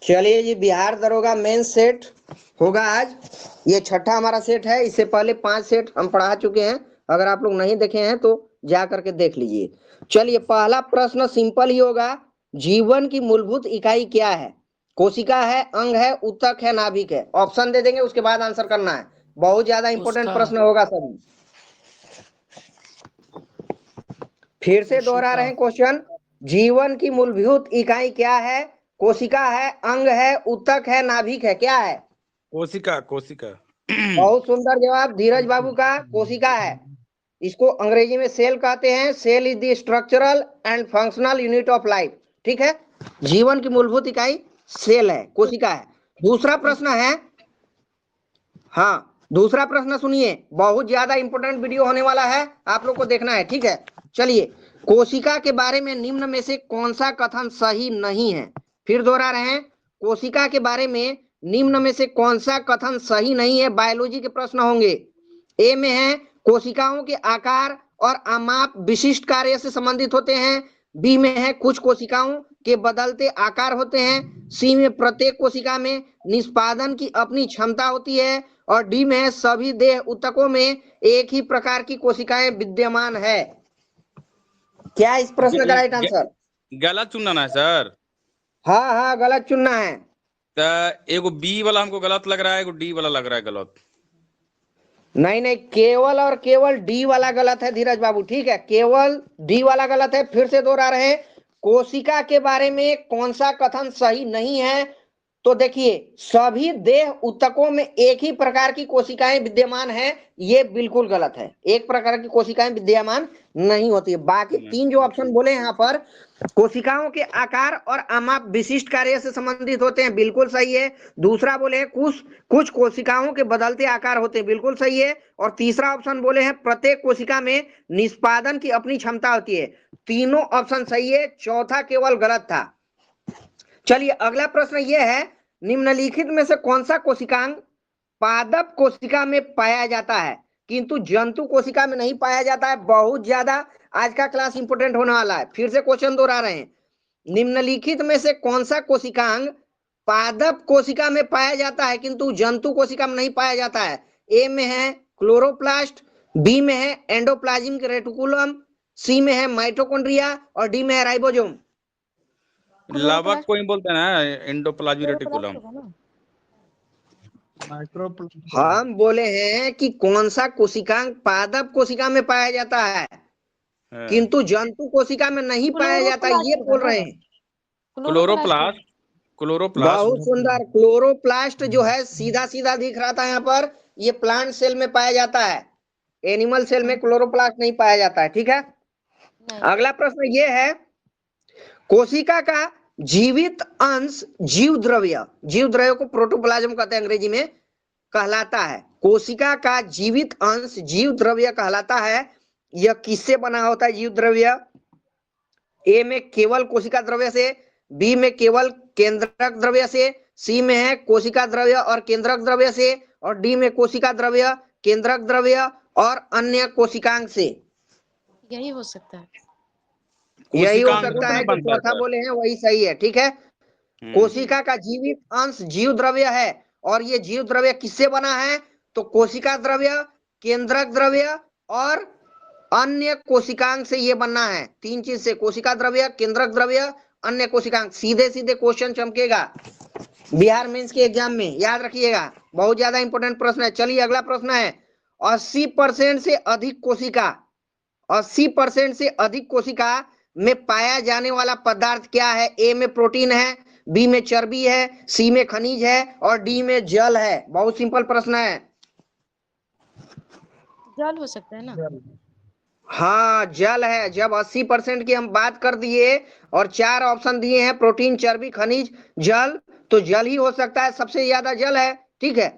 चलिए जी, बिहार दरोगा main set होगा आज। ये छठा हमारा सेट है। इससे पहले 5 सेट हम पढ़ा चुके हैं। अगर आप लोग नहीं देखे हैं तो जा करके देख लीजिए। चलिए, पहला प्रश्न सिंपल ही होगा। जीवन की मूलभूत इकाई क्या है? कोशिका है, अंग है, ऊतक है, नाभिक है। ऑप्शन दे देंगे, उसके बाद आंसर करना है। बहुत ज्यादा इंपॉर्टेंट प्रश्न होगा सभी। फिर से दोहरा रहे हैं क्वेश्चन। जीवन की मूलभूत इकाई क्या है? कोशिका है, अंग है, ऊतक है, नाभिक है। क्या है? कोशिका। कोशिका। बहुत सुंदर जवाब धीरज बाबू का। कोशिका है। इसको अंग्रेजी में सेल कहते हैं। Cell is the structural and functional unit of life. ठीक है, जीवन की मूलभूत इकाई सेल है, कोशिका है। दूसरा प्रश्न है, हाँ दूसरा प्रश्न सुनिए, बहुत ज्यादा इंपॉर्टेंट वीडियो होने वाला है, आप लोग को देखना है। ठीक है, चलिए। कोशिका के बारे में निम्न में से कौन सा कथन सही नहीं है? फिर दोहरा रहे हैं, कोशिका के बारे में निम्न में से कौन सा कथन सही नहीं है? बायोलॉजी के प्रश्न होंगे। ए में है कोशिकाओं के आकार और आमाप विशिष्ट कार्य से संबंधित होते हैं। बी में है कुछ कोशिकाओं के बदलते आकार होते हैं। सी में प्रत्येक कोशिका में निष्पादन की अपनी क्षमता होती है। और डी में है सभी देह ऊतकों में एक ही प्रकार की कोशिकाएं विद्यमान है। क्या इस प्रश्न का राइट आंसर? गलत चुनना है सर। हाँ हाँ, गलत चुनना है। एगो बी वाला हमको गलत लग रहा है, एगो डी वाला लग रहा है गलत। नहीं नहीं, केवल और केवल डी वाला गलत है धीरज बाबू। ठीक है, केवल डी वाला गलत है। फिर से दोहरा रहे हैं, कोशिका के बारे में कौन सा कथन सही नहीं है? तो देखिए, सभी देह ऊतकों में एक ही प्रकार की कोशिकाएं विद्यमान है, ये बिल्कुल गलत है। एक प्रकार की कोशिकाएं विद्यमान नहीं होती है। बाकी 3 जो ऑप्शन बोले यहाँ पर, कोशिकाओं के आकार और आमाप विशिष्ट कार्य से संबंधित होते हैं, बिल्कुल सही है। दूसरा बोले हैं कुछ कोशिकाओं के बदलते आकार होते हैं, बिल्कुल सही है। और तीसरा ऑप्शन बोले हैं प्रत्येक कोशिका में निष्पादन की अपनी क्षमता होती है। तीनों ऑप्शन सही है, चौथा केवल गलत था। चलिए, अगला प्रश्न यह है, निम्नलिखित में से कौन सा कोशिकांग पादप कोशिका में पाया जाता है किंतु जंतु कोशिका में नहीं पाया जाता है? बहुत ज्यादा आज का क्लास इंपोर्टेंट होने वाला है। फिर से क्वेश्चन दोहरा रहे हैं, निम्नलिखित में से कौन सा कोशिकांग पादप कोशिका में पाया जाता है किंतु जंतु कोशिका में नहीं पाया जाता है? ए में है क्लोरोप्लास्ट, बी में है एंडोप्लाज्मिक रेटिकुलम, सी में है माइटोकॉन्ड्रिया और डी में है राइबोसोम। लावक को ही बोलते हैं ना, एंडोप्लाज्मिक रेटिकुलम। हम बोले हैं कि कौन सा कोशिकांग पादप कोशिका में पाया जाता है किंतु जंतु कोशिका में नहीं पाया जाता, ये बोल रहे हैं। क्लोरोप्लास्ट। क्लोरोप्लास्ट। बहुत सुंदर। क्लोरोप्लास्ट जो है, सीधा सीधा दिख रहा था यहाँ पर, ये प्लांट सेल में पाया जाता है। एनिमल सेल में क्लोरोप्लास्ट नहीं पाया जाता है। ठीक है, अगला प्रश्न ये है, कोशिका का जीवित अंश जीव द्रव्य को प्रोटोप्लाज्म कहते हैं अंग्रेजी में, कहलाता है। कोशिका का जीवित अंश जीव द्रव्य कहलाता है। यह किससे बना होता है जीव द्रव्य? ए में केवल कोशिका द्रव्य से, बी में केवल केंद्रक द्रव्य से, सी में है कोशिका द्रव्य और केंद्रक द्रव्य से, और डी में कोशिका द्रव्य, केंद्रक द्रव्य और अन्य कोशिकांग से। यही हो सकता है। यही हो सकता है, जो चौथा बोले हैं वही सही है। ठीक है, कोशिका का जीवित अंश जीव द्रव्य है। और ये जीव द्रव्य किससे बना है? तो कोशिका द्रव्य, केंद्रक द्रव्य और अन्य कोशिकांग से ये बनना है। 3 चीज से, कोशिका द्रव्य, केंद्रक द्रव्य, अन्य कोशिकांग। सीधे सीधे क्वेश्चन चमकेगा बिहार मेंस के एग्जाम में, याद रखिएगा, बहुत ज्यादा इंपॉर्टेंट प्रश्न है। चलिए, अगला प्रश्न है, 80% से अधिक कोशिका 80% से अधिक कोशिका में पाया जाने वाला पदार्थ क्या है? ए में प्रोटीन है, बी में चर्बी है, सी में खनिज है और डी में जल है। बहुत सिंपल प्रश्न है। जल हो सकता है ना? हाँ, जल है। जब 80% की हम बात कर दिए और 4 ऑप्शन दिए हैं, प्रोटीन, चर्बी, खनिज, जल, तो जल ही हो सकता है, सबसे ज्यादा जल है। ठीक है,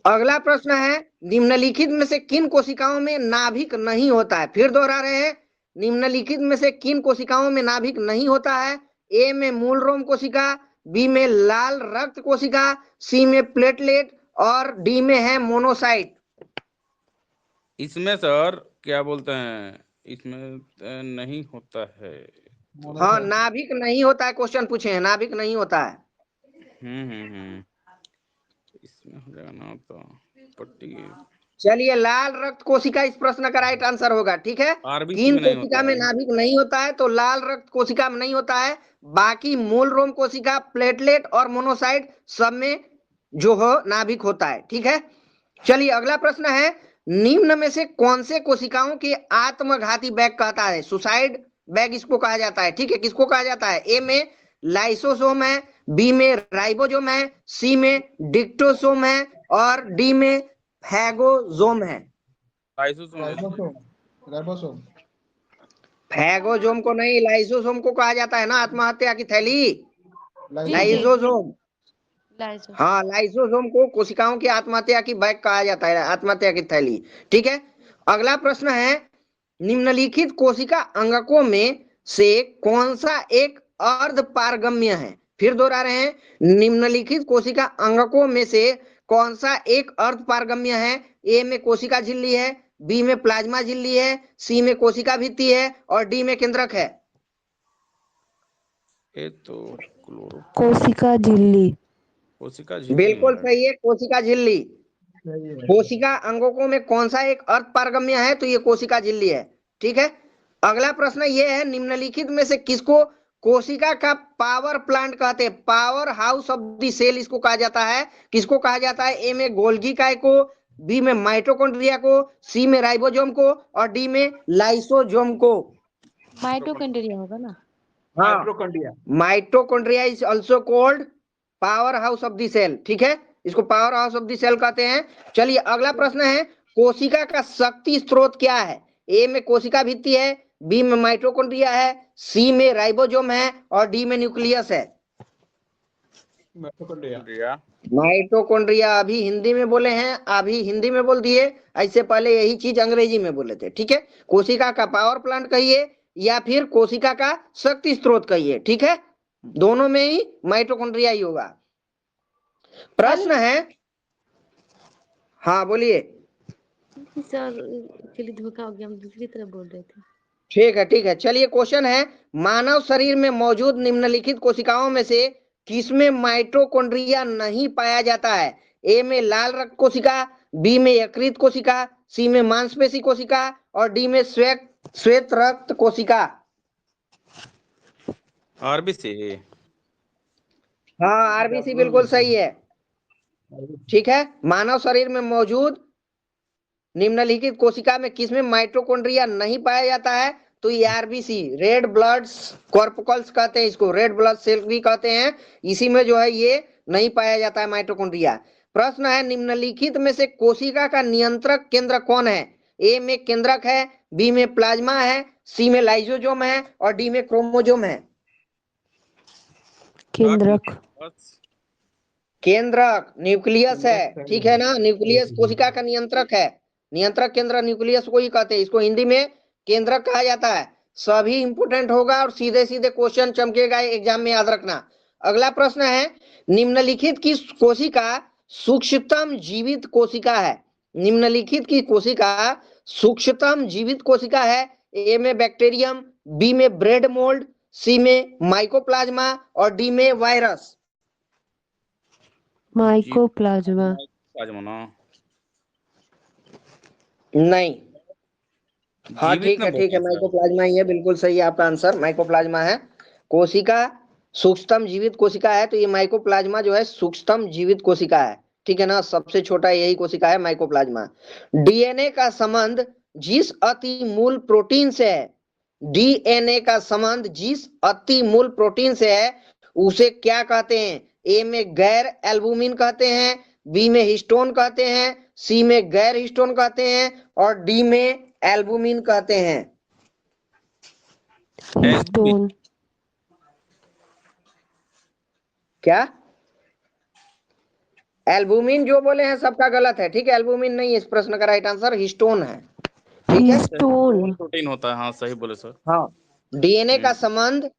अगला प्रश्न है, निम्नलिखित में से किन कोशिकाओं में नाभिक नहीं होता है? फिर दोहरा रहे हैं, निम्नलिखित में से किन कोशिकाओं में नाभिक नहीं होता है? ए में मूल रोम कोशिका, बी में लाल रक्त कोशिका, सी में प्लेटलेट और डी में है मोनोसाइट। इसमें सर क्या बोलते हैं, इसमें नहीं होता है। हाँ, नाभिक नहीं होता है, क्वेश्चन पूछे हैं, नाभिक नहीं होता है। इसमें हो जाएगा ना तो पट्टी चलिए, लाल रक्त कोशिका इस प्रश्न का राइट आंसर होगा। ठीक है, आरबीसी किन में नहीं कोशिका होता में है। नाभिक नहीं होता है? तो लाल रक्त कोशिका में नहीं होता है। बाकी मूल रोम कोशिका, प्लेटलेट और मोनोसाइट सब में जो हो नाभिक होता है। ठीक है, चलिए अगला प्रश्न है, निम्न में से कौन से कोशिकाओं के आत्मघाती बैग कहता है? सुसाइड बैग इसको कहा जाता है। ठीक है, किसको कहा जाता है? ए में लाइसोसोम है, बी में राइबोसोम है, सी में डिक्टोसोम है और डी में फैगोसोम है। लाइसोसोम राइबोसोम फैगोसोम को नहीं, लाइसोसोम को कहा जाता है ना, आत्महत्या की थैली। जी जी लाइसोसोम, लाइजो हाँ, लाइसोसोम को कोशिकाओं की आत्महत्या की बैग कहा जाता है, आत्महत्या की थैली। ठीक है, अगला प्रश्न है, निम्नलिखित कोशिका अंगकों में से कौन सा एक अर्ध पारगम्य है? फिर दोहरा रहे हैं, निम्नलिखित कोशिका अंगकों में से कौन सा एक अर्ध पारगम्य है? ए में कोशिका झिल्ली है, बी में प्लाज्मा झिल्ली है, सी में कोशिका भित्ति है और डी में केंद्रक है। ये तो क्लोरो कोशिका झिल्ली। कोशिका झिल्ली बिल्कुल है। सही है, कोशिका झिल्ली। सही है। कोशिका अंगकों में कौन सा एक अर्ध पारगम्य है? तो ये कोशिका झिल्ली है। ठीक है, अगला प्रश्न ये है, निम्नलिखित में से किसको कोशिका का पावर प्लांट कहते हैं? Power house of the cell इसको कहा जाता है। किसको कहा जाता है? ए में गोल्गी काय को, बी में माइटोकॉन्ड्रिया को, सी में राइबोसोम को और डी में लाइसोसोम को। माइटोकॉन्ड्रिया होगा ना? हाँ, mitochondria. Mitochondria is also called power house of the cell. ठीक है, इसको power house of the cell कहते हैं। चलिए अगला प्रश्न है, कोशिका का शक्ति स्रोत क्या है? ए में कोशिका भित्ति है, बी में माइटोकॉन्ड्रिया है, सी में राइबोसोम है और डी में न्यूक्लियस है। माइटोकॉन्ड्रिया। माइटोकॉन्ड्रिया अभी हिंदी में बोले हैं, अभी हिंदी में बोल दिए, ऐसे पहले यही चीज अंग्रेजी में बोले थे। ठीक है, कोशिका का पावर प्लांट कहिए या फिर कोशिका का शक्ति स्रोत कहिए। ठीक है, दोनों में ही माइटोकॉन्ड्रिया ही होगा। प्रश्न है, हाँ बोलिए। सर एक्चुअली धोखा हो गया, हम दूसरी तरफ बोल रहे थे। ठीक है, चलिए क्वेश्चन है, मानव शरीर में मौजूद निम्नलिखित कोशिकाओं में से किसमें माइटोकॉन्ड्रिया नहीं पाया जाता है? ए में लाल रक्त कोशिका, बी में यकृत कोशिका, सी में मांसपेशी कोशिका और डी में श्वेत रक्त कोशिका। आरबीसी। हाँ, आरबीसी बिल्कुल सही है। ठीक है, मानव शरीर में मौजूद निम्नलिखित कोशिका में किसमें माइटोकॉन्ड्रिया नहीं पाया जाता है? तो ये आरबीसी, रेड ब्लड कॉर्पकल्स कहते हैं इसको, रेड ब्लड सेल भी कहते हैं। इसी में जो है ये नहीं पाया जाता है माइटोकॉन्ड्रिया। प्रश्न है, निम्नलिखित में से कोशिका का नियंत्रक केंद्र कौन है? ए में केंद्रक है, बी में प्लाज्मा है, सी में लाइसोसोम है और डी में क्रोमोसोम है। केंद्रक। केंद्रक न्यूक्लियस है। ठीक है ना, न्यूक्लियस कोशिका का नियंत्रक है। नियंत्रक केंद्र न्यूक्लियस को ही कहते हैं, इसको हिंदी में केंद्रक कहा जाता है। सभी इंपोर्टेंट होगा और सीधे सीधे क्वेश्चन चमकेगा एग्जाम में, याद रखना। अगला प्रश्न है, निम्नलिखित की कोशिका सूक्ष्मतम जीवित कोशिका है? निम्नलिखित की कोशिका सूक्ष्मतम जीवित कोशिका है। ए में बैक्टीरियम, बी में ब्रेड मोल्ड, सी में माइकोप्लाज्मा और डी में वायरस। माइकोप्लाज्मा। प्लाज्मा ना। नहीं, हाँ जीवित ठीक ना है, बोलते हैं सर। माइकोप्लाज्मा ही है, बिल्कुल सही है आपका आंसर, माइकोप्लाज्मा है। कोशिका सूक्ष्मतम जीवित कोशिका है, तो ये माइकोप्लाज्मा जो है सूक्ष्मतम जीवित कोशिका है। ठीक है ना, सबसे छोटा यही कोशिका है माइकोप्लाज्मा। डीएनए का संबंध जिस अति मूल प्रोटीन से है, डीएनए का संबंध जिस अति मूल प्रोटीन से है उसे क्या कहते हैं? ए में गैर एल्बुमिन कहते हैं, बी में हिस्टोन कहते हैं, सी में गैर हिस्टोन कहते हैं और डी में एल्बुमिन कहते हैं। हिस्टोन। क्या? एल्बुमिन जो बोले हैं सबका गलत है। ठीक है, एल्बुमिन नहीं है इस प्रश्न का राइट आंसर, हिस्टोन है। ठीक है, हिस्टोन। प्रोटीन होता है, हाँ सही बोले सर। हाँ, डीएनए का संबंध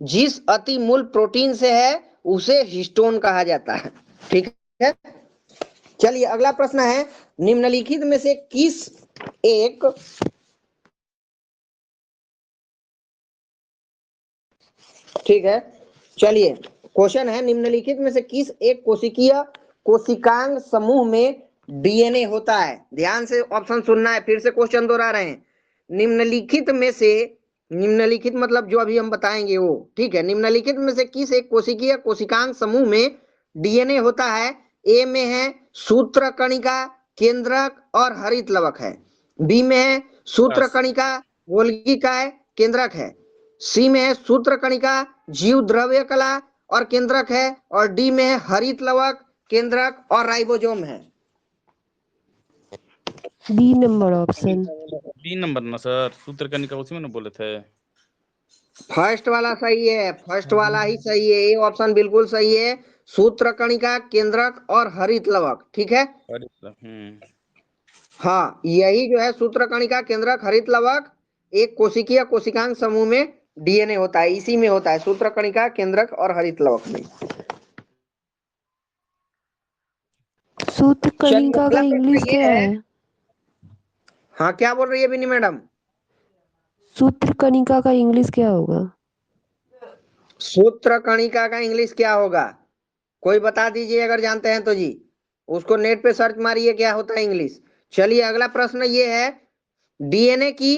जिस अति मूल प्रोटीन से है उसे हिस्टोन कहा जाता है। ठीक है, चलिए अगला प्रश्न है, निम्नलिखित में से किस एक ठीक है, चलिए क्वेश्चन है निम्नलिखित में से किस एक कोशिकीय कोशिकांग समूह में डीएनए होता है? ध्यान से ऑप्शन सुनना है, फिर से क्वेश्चन दोहरा रहे हैं। निम्नलिखित में से, निम्नलिखित मतलब जो अभी हम बताएंगे वो, ठीक है। निम्नलिखित में से किस एक कोशिकीय कोशिकांग समूह में डीएनए होता है? ए में है सूत्रकणिका, केंद्रक और हरित लवक है। बी में है सूत्रकणिका, गोल्गिकाय, केंद्रक है। सी में है सूत्रकणिका, जीव द्रव्य कला और केंद्रक है। और डी में है हरित लवक, केंद्रक और राइबोसोम है। B number option. 3 नंबर ना सर, सूत्रकणिका उसी में ना बोले थे। फर्स्ट वाला सही है, फर्स्ट वाला ही सही है, ये ऑप्शन बिल्कुल सही है। सूत्रकणिका, केंद्रक और हरित लवक, ठीक है। हाँ, यही जो है सूत्रकणिका, केंद्रक, हरित लवक एक कोशिकीय कोशिकांग समूह में डीएनए होता है, इसी में होता है, सूत्रकणिका, केंद्रक और हरित लवक में। सूत्रकणिका का इंग्लिश क्या है? हाँ, क्या बोल रही है बिनी मैडम? सूत्रकणिका का इंग्लिश क्या होगा? सूत्रकणिका का इंग्लिश क्या होगा, कोई बता दीजिए अगर जानते हैं तो जी। उसको नेट पे सर्च मारिए क्या होता है इंग्लिश। चलिए अगला प्रश्न ये है, डीएनए की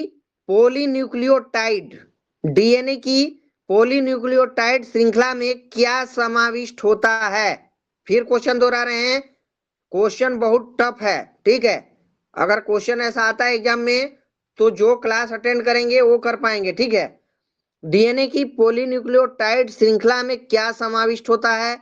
पॉलीन्यूक्लियोटाइड, डीएनए की पॉलीन्यूक्लियोटाइड श्रृंखला में क्या समाविष्ट होता है? फिर क्वेश्चन दोहरा रहे हैं, क्वेश्चन बहुत टफ है, ठीक है। अगर क्वेश्चन ऐसा आता है एग्जाम में तो जो क्लास अटेंड करेंगे वो कर पाएंगे, ठीक है। डीएनए की पॉलीन्यूक्लियोटाइड श्रृंखला में क्या समाविष्ट होता है?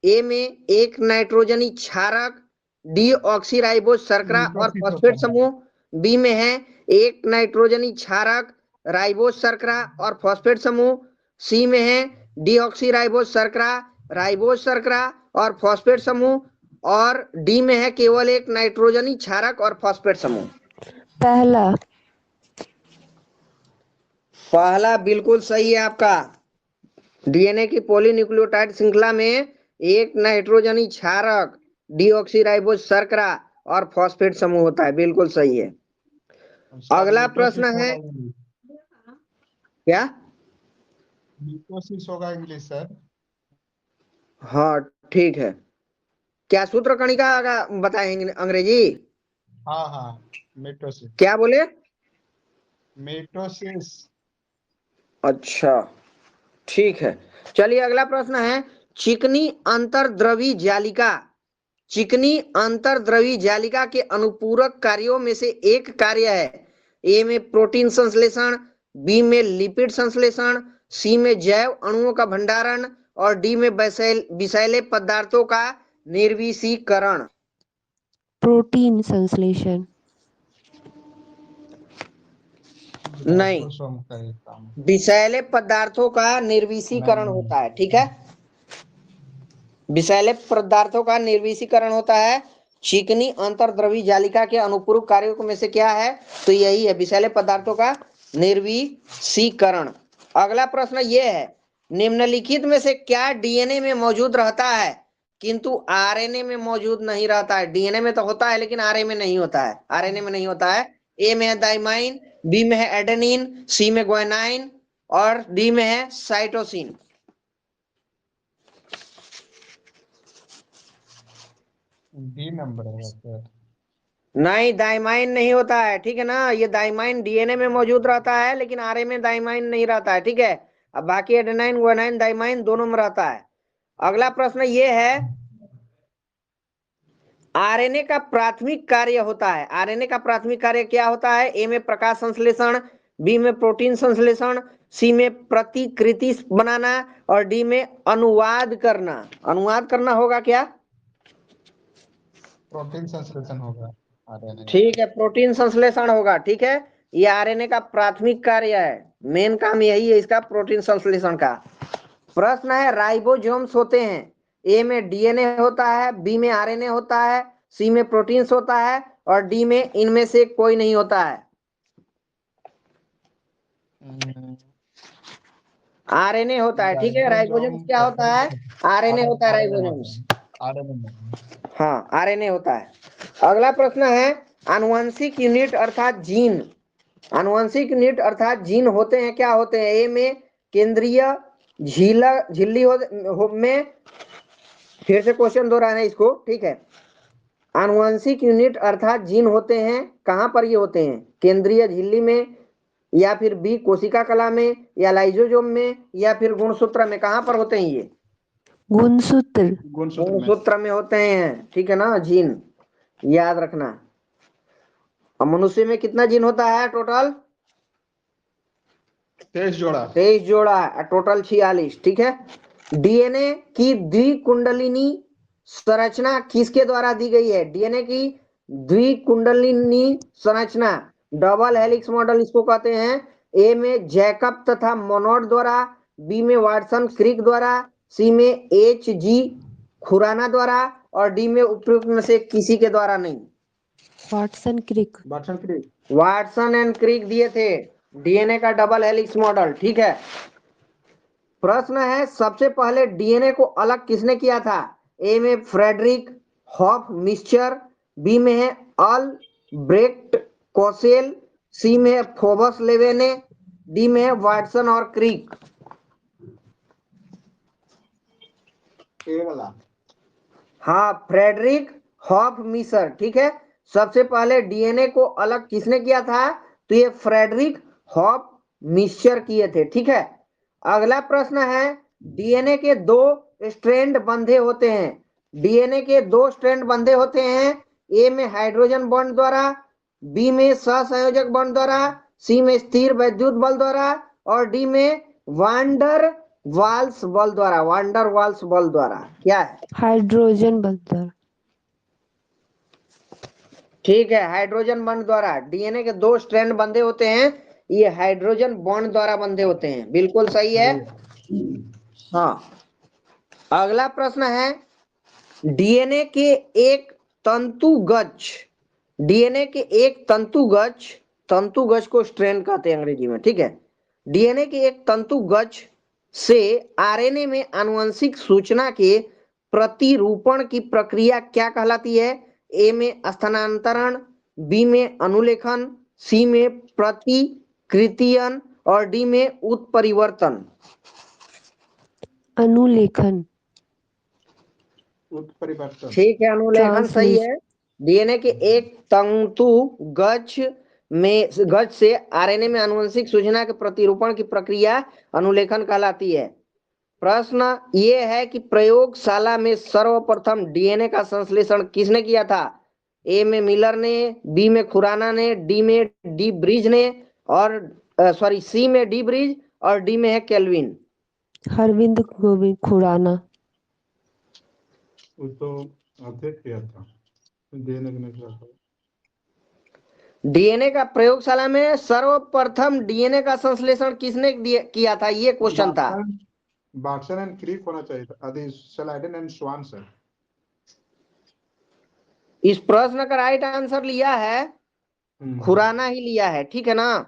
ए में एक नाइट्रोजनी क्षारक, डी ऑक्सीराइबोज शर्करा और फॉस्फेट समूह। बी में है एक नाइट्रोजनी क्षारक, राइबोज शर्करा और फॉस्फेट समूह। सी में है डीऑक्सीराइबोज शर्करा, राइबोज शर्करा और फॉस्फेट समूह। और डी में है केवल एक नाइट्रोजनी क्षारक और फॉस्फेट समूह। पहला। पहला बिल्कुल सही है आपका। डीएनए की पॉलीन्यूक्लियोटाइड श्रृंखला में एक नाइट्रोजनी क्षारक, डीऑक्सीराइबोज शर्करा और फॉस्फेट समूह होता है, बिल्कुल सही है। अगला प्रश्न है, क्या मिटोसिस होगा इंग्लिश सर? हाँ ठीक है। क्या सूत्रकणिका बताएंगे अंग्रेजी? हाँ हाँ, मिटोसिस। क्या बोले? मिटोसिस। अच्छा ठीक है। चलिए अगला प्रश्न है, चिकनी अंतर्द्रवी जालिका, चिकनी अंतर्द्रवी जालिका के अनुपूरक कार्यों में से एक कार्य है। ए में प्रोटीन संश्लेषण, बी में लिपिड संश्लेषण, सी में जैव अणुओं का भंडारण और डी में विषैले पदार्थों का निर्विषीकरण। प्रोटीन संश्लेषण। नहीं, राइबोसोम का ये काम। विषैले पदार्थों का निर्विषीकरण होता है, ठीक है। विषैले पदार्थों का निर्विषीकरण होता है। चिकनी अंतर्द्रवी जालिका के अनुपूरक कार्यों में से क्या है? तो यही है, विषैले पदार्थों का निर्विषीकरण। अगला प्रश्न ये है, निम्नलिखित में से क्या डीएनए में मौजूद रहता है किंतु आरएनए में मौजूद नहीं रहता है? डीएनए में तो होता है लेकिन आरएनए में नहीं होता है, आरएनए में नहीं होता है। ए में है थाइमाइन, बी में है एडेनिन, सी में ग्वानिन और डी में है साइटोसिन। डी नंबर है सर। नहीं, दाइमाइन नहीं होता है, ठीक है ना। ये दाइमाइन डीएनए में मौजूद रहता है लेकिन आरएनए में दाइमाइन नहीं रहता है, ठीक है। अब बाकी एडेनाइन, ग्वानिन, दाइमाइन दोनों में रहता है। अगला प्रश्न ये है, आरएनए का प्राथमिक कार्य होता है, आरएनए का प्राथमिक कार्य क्या होता है? ए में प्रकाश संश्लेषण, बी में प्रोटीन संश्लेषण, सी में प्रतिकृति बनाना और डी में अनुवाद करना। अनुवाद करना होगा क्या? प्रोटीन संश्लेषण होगा आरएनए। ठीक है, प्रोटीन संश्लेषण होगा, ठीक है। ये आरएनए का प्राथमिक कार्य है, मेन काम यही है इसका, प्रोटीन संश्लेषण का। प्रश्न है, राइबोसोम्स होते हैं, ए में डीएनए होता है, बी में आरएनए होता है, सी में प्रोटीन्स होता है और डी में इनमें से कोई नहीं होता है। आरएनए होता है, ठीक है। राइबोसोम्स क्या होता है? आरएनए होता है राइबोसोम्स। हाँ, आरएनए होता है। अगला प्रश्न है, आनुवंशिक यूनिट अर्थात जीन, आनुवंशिक यूनिट अर्थात जीन होते हैं, क्या होते हैं? ए में केंद्रीय झिल्ली में फिर से क्वेश्चन दोहराना है इसको, ठीक है। आनुवंशिक यूनिट अर्थात जीन होते हैं, कहां पर ये होते हैं? केंद्रीय झिल्ली में, या फिर बी कोशिका कला में, या लाइसोसोम में, या फिर गुणसूत्र में? कहां पर होते हैं ये? गुणसूत्र। गुणसूत्र में होते हैं, ठीक है ना। जीन याद रखना। अब मनुष्य में कितना जीन होता है टोटल? 23 जोड़ा। 23 जोड़ा, टोटल 46, ठीक है। डीएनए की द्विकुंडलिनी संरचना किसके द्वारा दी गई है? डीएनए की द्विकुंडलिनी संरचना, डबल हेलिक्स मॉडल इसको कहते हैं। ए में जैकब तथा मोनोड द्वारा, बी में वाटसन क्रिक द्वारा, सी में एच जी खुराना द्वारा, और डी में उपयुक्त में से किसी के द्वारा नहीं। Watson Crick. Watson and Crick दिए थे डीएनए का डबल हेलिक्स मॉडल, ठीक है। प्रश्न है, सबसे पहले डीएनए को अलग किसने किया था? ए में फ्रेडरिक हॉफ मिस्चर, बी में है अल्ब्रेक्ट कोसेल, सी में है फोबस लेवेने, डी में है वाटसन और क्रिक। ए वाला। हाँ, फ्रेडरिक हॉफ मिस्चर, ठीक है। सबसे पहले डीएनए को अलग किसने किया था? तो ये फ्रेडरिक हॉफ मिस्चर किए थे, ठीक है। अगला प्रश्न है, डीएनए के 2 स्ट्रैंड बंधे होते हैं। डीएनए के 2 स्ट्रैंड बंधे होते हैं। ए में हाइड्रोजन बॉन्ड द्वारा, बी में सहसंयोजक बॉन्ड द्वारा, सी में स्थिर वैद्युत बल द्वारा, और डी में वांडर वाल्स बल द्वारा। वांडर वाल्स बल द्वारा क्या है? हाइड्रोजन बल द्वारा। ठीक है, हाइड्रोजन बॉन्ड द्वारा। डीएनए के 2 स्ट्रैंड बंधे होते हैं, ये हाइड्रोजन बॉन्ड द्वारा बंधे होते हैं, बिल्कुल सही है। हाँ, अगला प्रश्न है, डीएनए के एक तंतुगज, डीएनए के एक तंतुगज, तंतुगज को स्ट्रैंड कहते हैं अंग्रेजी में, ठीक है। डीएनए के एक तंतुगज से आरएनए में आनुवंशिक सूचना के प्रतिरूपण की प्रक्रिया क्या कहलाती है? ए में स्थानांतरण, बी में अनुलेखन, सी में प्रतिकृतियन, और डी में उत्परिवर्तन। अनुलेखन। उत्परिवर्तन। ठीक है, अनुलेखन सही है। डीएनए के एक तंतु गज से आरएनए में आनुवंशिक सूचना के प्रतिरूपण की प्रक्रिया अनुलेखन कहलाती है। प्रश्न ये है कि प्रयोगशाला में सर्वप्रथम डीएनए का संश्लेषण किसने किया था? ए में मिलर ने, बी में खुराना ने, डी में डी ब्रिज ने, और सी में डी ब्रिज, और डी में है केल्विन। हरविंद गोविंद खुराना। वो तो अध्यक्ष किया था, डीएनए के नहीं। डीएनए का प्रयोगशाला में सर्वप्रथम डीएनए का संश्लेषण किसने किया था? ये क्वेश्चन था। वाटसन एंड क्रिक होना चाहिए था, आदि सलाइडन एंड स्वानसन। इस प्रश्न का राइट आंसर लिया है खुराना ही लिया है, ठीक है ना।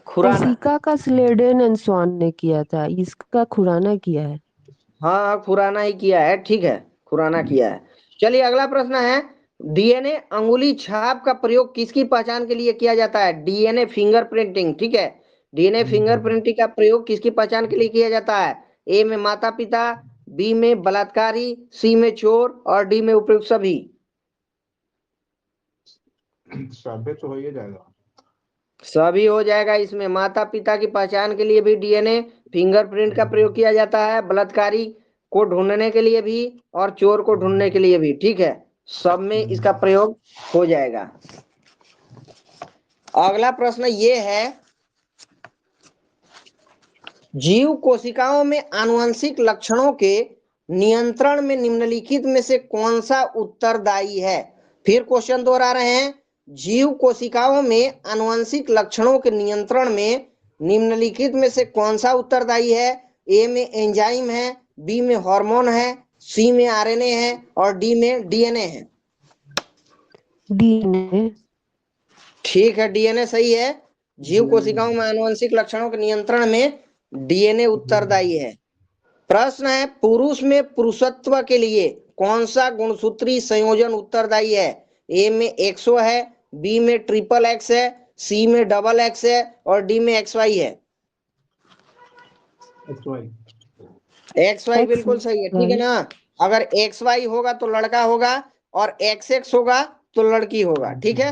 खुराना। कोशिका का स्लेडन एंड स्वान ने किया था, इसका खुराना किया है। हाँ, खुराना ही किया है, ठीक है, खुराना किया है। चलिए अगला प्रश्न है, डीएनए अंगुली छाप का प्रयोग किसकी पहचान के लिए किया जाता है? डीएनए फिंगरप्रिंटिंग, ठीक है। डीएनए फिंगरप्रिंटिंग का प्रयोग किसकी पहचान के लिए किया जाता है? ए में माता पिता, बी में बलात्कारी, सी में चोर, और डी में उपयुक्त सभी। सभी तो हो ही जाएगा। सभी हो जाएगा इसमें। माता पिता की पहचान के लिए भी डीएनए फिंगरप्रिंट का प्रयोग किया जाता है, बलात्कारी को ढूंढने के लिए भी, और चोर को ढूंढने के लिए भी, ठीक है। सब में इसका प्रयोग हो जाएगा। अगला प्रश्न ये है, जीव कोशिकाओं में आनुवंशिक लक्षणों के नियंत्रण में निम्नलिखित में से कौन सा उत्तरदायी है? फिर क्वेश्चन दोहरा रहे हैं, जीव कोशिकाओं में आनुवंशिक लक्षणों के नियंत्रण में निम्नलिखित में से कौन सा उत्तरदायी है? ए में एंजाइम है, बी में हार्मोन है, सी में आरएनए है, और डी में डीएनए है। डीएनए। ठीक है, डीएनए सही है। जीव कोशिकाओं में आनुवंशिक लक्षणों के नियंत्रण में डीएनए उत्तरदायी है। प्रश्न है, पुरुष में पुरुषत्व के लिए कौन सा गुणसूत्री संयोजन उत्तरदायी है? ए में एक्सो है, बी में ट्रिपल एक्स है, सी में डबल एक्स है, और डी में XY है। XY। एक्स वाई बिल्कुल सही है, ठीक है ना। अगर एक्स वाई होगा तो लड़का होगा और एक्स एक्स होगा तो लड़की होगा, ठीक है।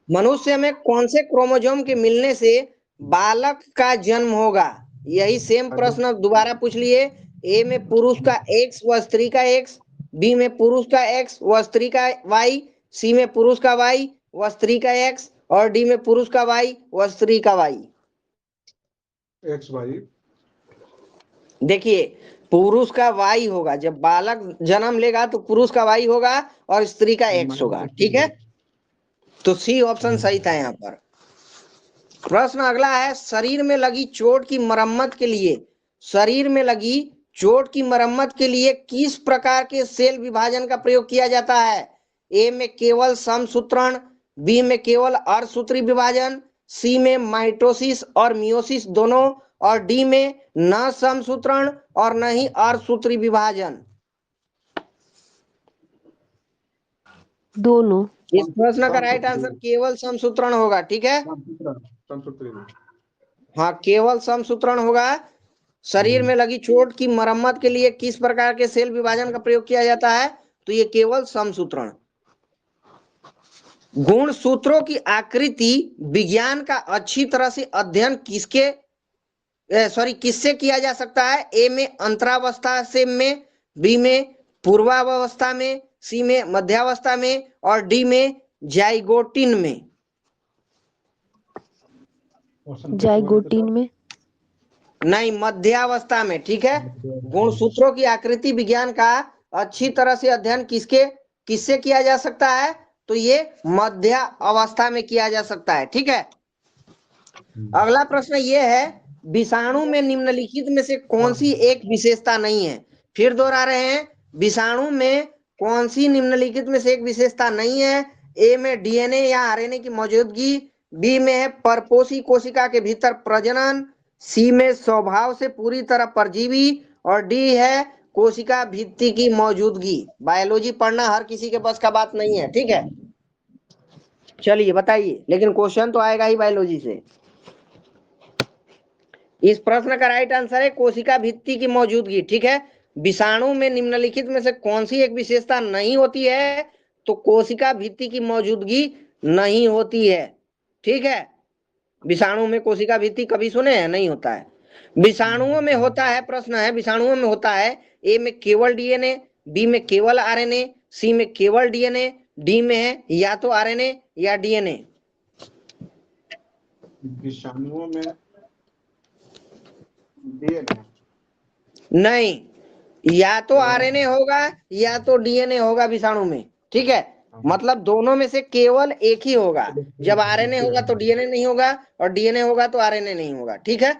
मनुष्य में कौन से क्रोमोसोम के मिलने से बालक का जन्म होगा? यही सेम प्रश्न दोबारा पूछ लिए। ए में पुरुष का एक्स व स्त्री का एक्स, बी में पुरुष का एक्स व स्त्री का वाई, सी में पुरुष का वाई व स्त्री का एक्स, और डी में पुरुष का वाई व स्त्री का वाई। XY। देखिए, पुरुष का वाई होगा, जब बालक जन्म लेगा तो पुरुष का वाई होगा और स्त्री का एक्स होगा, ठीक है। तो सी ऑप्शन सही था यहाँ पर। प्रश्न अगला है, शरीर में लगी चोट की मरम्मत के लिए, शरीर में लगी चोट की मरम्मत के लिए किस प्रकार के सेल विभाजन का प्रयोग किया जाता है? ए में केवल समसूत्रण, बी में केवल अर्धसूत्री विभाजन, सी में माइटोसिस और मियोसिस दोनों, और डी में न समसूत्रण और न ही अर्धसूत्री विभाजन। दोनों। इस प्रश्न का राइट आंसर केवल समसूत्रण होगा, ठीक है। समसूत्री। हाँ, केवल समसूत्रण होगा। शरीर में लगी चोट की मरम्मत के लिए किस प्रकार के सेल विभाजन का प्रयोग किया जाता है? तो ये केवल समसूत्रण। गुणसूत्रों की आकृति विज्ञान का अच्छी तरह से अध्ययन किससे किया जा सकता है? ए में अंतरावस्था से में, बी में पूर्वावस्था में, सी में मध्यावस्था में, और डी में जाइगोटिन में। जाइगोटिन में। नहीं, मध्यावस्था में, ठीक है। गुणसूत्रों की आकृति विज्ञान का अच्छी तरह से अध्ययन किससे किया जा सकता है? तो ये मध्य अवस्था में किया जा सकता है, ठीक है। अगला प्रश्न ये है, विषाणु में निम्नलिखित में से कौन सी एक विशेषता नहीं है? फिर दोहरा रहे हैं, विषाणु में कौन सी निम्नलिखित में से एक विशेषता नहीं है? ए में डीएनए या आरएनए की मौजूदगी, बी में है परपोषी कोशिका के भीतर प्रजनन, सी में स्वभाव से पूरी तरह परजीवी, और डी है कोशिका भित्ति की मौजूदगी। बायोलॉजी पढ़ना हर किसी के बस का बात नहीं है, ठीक है। चलिए बताइए, लेकिन क्वेश्चन तो आएगा ही बायोलॉजी से। इस प्रश्न का राइट आंसर है कोशिका भित्ति की मौजूदगी, ठीक है। विषाणु में निम्नलिखित में से कौन सी एक विशेषता नहीं होती है? तो कोशिका भित्ति की मौजूदगी नहीं होती है, ठीक है। विषाणु में कोशिका भित्ति कभी सुने हैं? नहीं होता है। विषाणुओं में होता है, प्रश्न है, विषाणुओं में होता है ए में केवल डीएनए, बी में केवल आरएनए, सी में केवल डीएनए, डी में है या तो आरएनए या डीएनए। विषाणुओं में डीएनए नहीं, या तो आरएनए होगा या तो डीएनए होगा विषाणु में, ठीक है। मतलब दोनों में से केवल एक ही होगा। जब आरएनए होगा तो डीएनए नहीं होगा, और डीएनए होगा तो आरएनए नहीं होगा, ठीक है।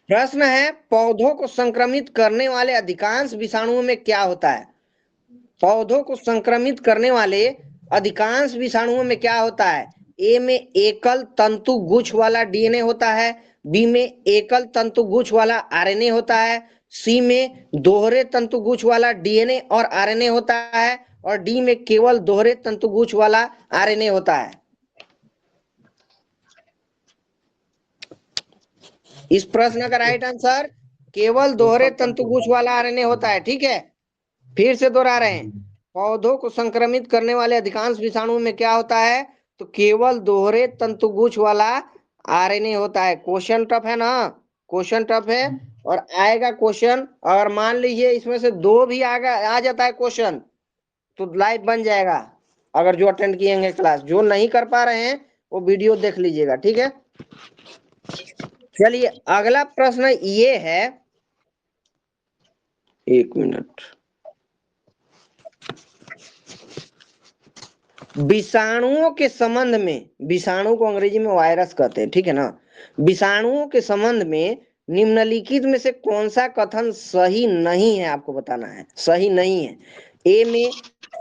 प्रश्न है, पौधों को संक्रमित करने वाले अधिकांश विषाणुओं में क्या होता है? पौधों को संक्रमित करने वाले अधिकांश विषाणुओं में क्या होता है? ए में एकल तंतु गुच्छ वाला डीएनए होता है, बी में एकल तंतु गुच्छ वाला आरएनए होता है, सी में दोहरे तंतु गुच्छ वाला डीएनए और आरएनए होता है, और डी में केवल दोहरे तंतु गुच्छ वाला आरएनए होता है। इस प्रश्न का राइट आंसर केवल दोहरे तंतु गुच्छ वाला आरएनए होता है, ठीक है। फिर से दोहरा रहे हैं, पौधों को संक्रमित करने वाले अधिकांश विषाणुओं में क्या होता है? तो केवल दोहरे तंतुगुच्छ वाला आरएनए होता है। क्वेश्चन टफ है ना, क्वेश्चन टफ है, और आएगा क्वेश्चन। और मान लीजिए इसमें से दो भी आ जाता है क्वेश्चन, तो लाइव बन जाएगा। अगर जो अटेंड किएंगे क्लास, जो नहीं कर पा रहे हैं वो वीडियो देख लीजिएगा, ठीक है। चलिए अगला प्रश्न ये है, एक मिनट। विषाणुओं के संबंध में, विषाणु को अंग्रेजी में वायरस कहते हैं, ठीक है ना। विषाणुओं के संबंध में निम्नलिखित में से कौन सा कथन सही नहीं है? आपको बताना है, सही नहीं है। ए में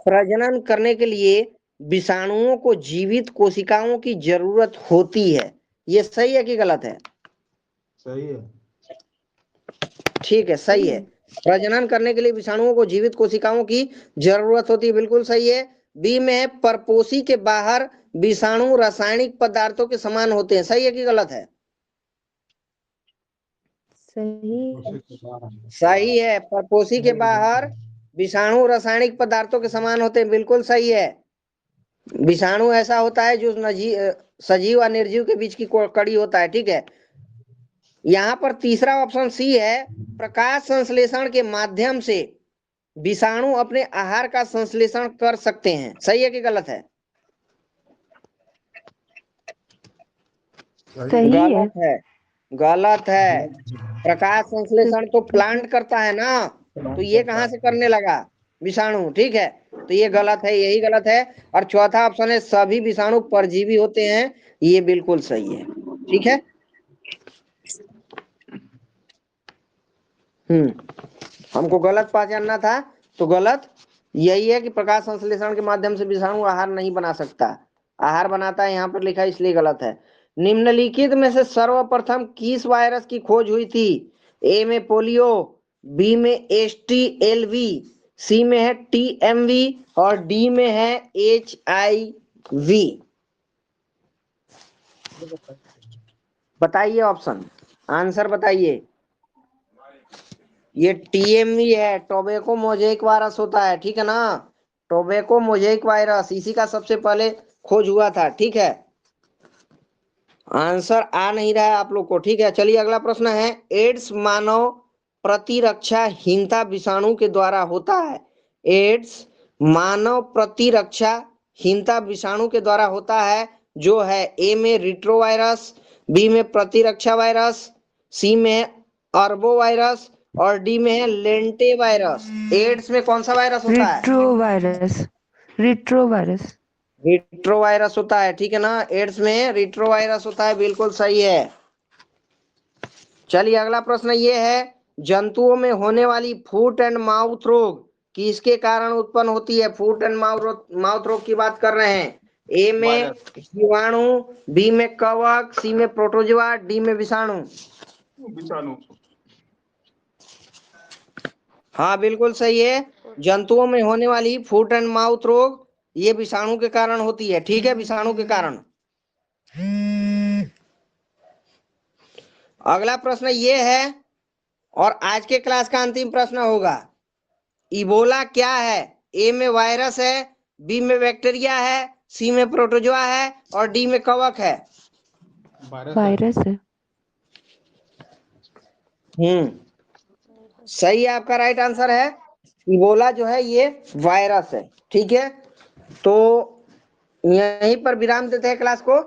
प्रजनन करने के लिए विषाणुओं को जीवित कोशिकाओं की जरूरत होती है, ये सही है कि गलत है? सही है। ठीक है, सही है। प्रजनन करने के लिए विषाणुओं को जीवित कोशिकाओं की जरूरत होती है, बिल्कुल सही है। बी में है परपोषी के बाहर विषाणु रासायनिक पदार्थों के समान होते हैं, सही है कि गलत है? सही सही है, परपोषी के बाहर विषाणु रासायनिक पदार्थों के समान होते हैं, बिल्कुल सही है। विषाणु ऐसा होता है जो सजीव और निर्जीव के बीच की कड़ी होता है, ठीक है। यहाँ पर तीसरा ऑप्शन सी है, प्रकाश संश्लेषण के माध्यम से विषाणु अपने आहार का संश्लेषण कर सकते हैं। सही है कि गलत है? सही है। गलत है, गलत है। प्रकाश संश्लेषण तो प्लांट करता है ना, तो ये कहां से करने लगा? विषाणु, ठीक है। तो ये गलत है, यही गलत है। और चौथा ऑप्शन है, सभी विषाणु परजीवी होते हैं, ये बिल्कुल सही है, ठीक है। हमको गलत पहचानना था, तो गलत यही है कि प्रकाश संश्लेषण के माध्यम से विषाणु आहार नहीं बना सकता। आहार बनाता है, यहाँ पर लिखा है, इसलिए गलत है। निम्नलिखित में से सर्वप्रथम किस वायरस की खोज हुई थी? ए में पोलियो, बी में HTLV, सी में है TMV और डी में है HIV। बताइए ऑप्शन, आंसर बताइए। ये TMV है, टोबैको मोजेक वायरस होता है, ठीक है ना। टोबैको मोजेक वायरस, इसी का सबसे पहले खोज हुआ था, ठीक है। आंसर आ नहीं रहा है आप लोग को, ठीक है। चलिए अगला प्रश्न है, एड्स मानव प्रतिरक्षाहीनता विषाणु के द्वारा होता है। एड्स मानव प्रतिरक्षाहीनता विषाणु के द्वारा होता है, जो है ए में रिट्रोवायरस, बी में प्रतिरक्षा वायरस, सी में अरबो वायरस और डी में है लेंटे वायरस। एड्स में कौन सा वायरस होता है? रिट्रोवायरस। रिट्रोवायरस। रिट्रोवायरस होता है, ठीक है ना। एड्स में रिट्रोवायरस होता है, बिल्कुल सही है। चलिए अगला प्रश्न ये है, जंतुओं में होने वाली फुट एंड माउथ रोग किसके कारण उत्पन्न होती है? फुट एंड माउथ रोग की बात कर रहे हैं। ए में जीवाणु, बी में कवक, सी में प्रोटोजोआ, डी में विषाणु। हाँ बिल्कुल सही है, जंतुओं में होने वाली फुट एंड माउथ रोग ये विषाणु के कारण होती है, ठीक है, विषाणु के कारण। अगला प्रश्न ये है, और आज के क्लास का अंतिम प्रश्न होगा, इबोला क्या है? ए में वायरस है, बी में बैक्टीरिया है, सी में प्रोटोजोआ है और डी में कवक है। वायरस है। सही है, आपका राइट आंसर है। इबोला जो है ये वायरस है, ठीक है। तो यहीं पर विराम देते हैं क्लास को।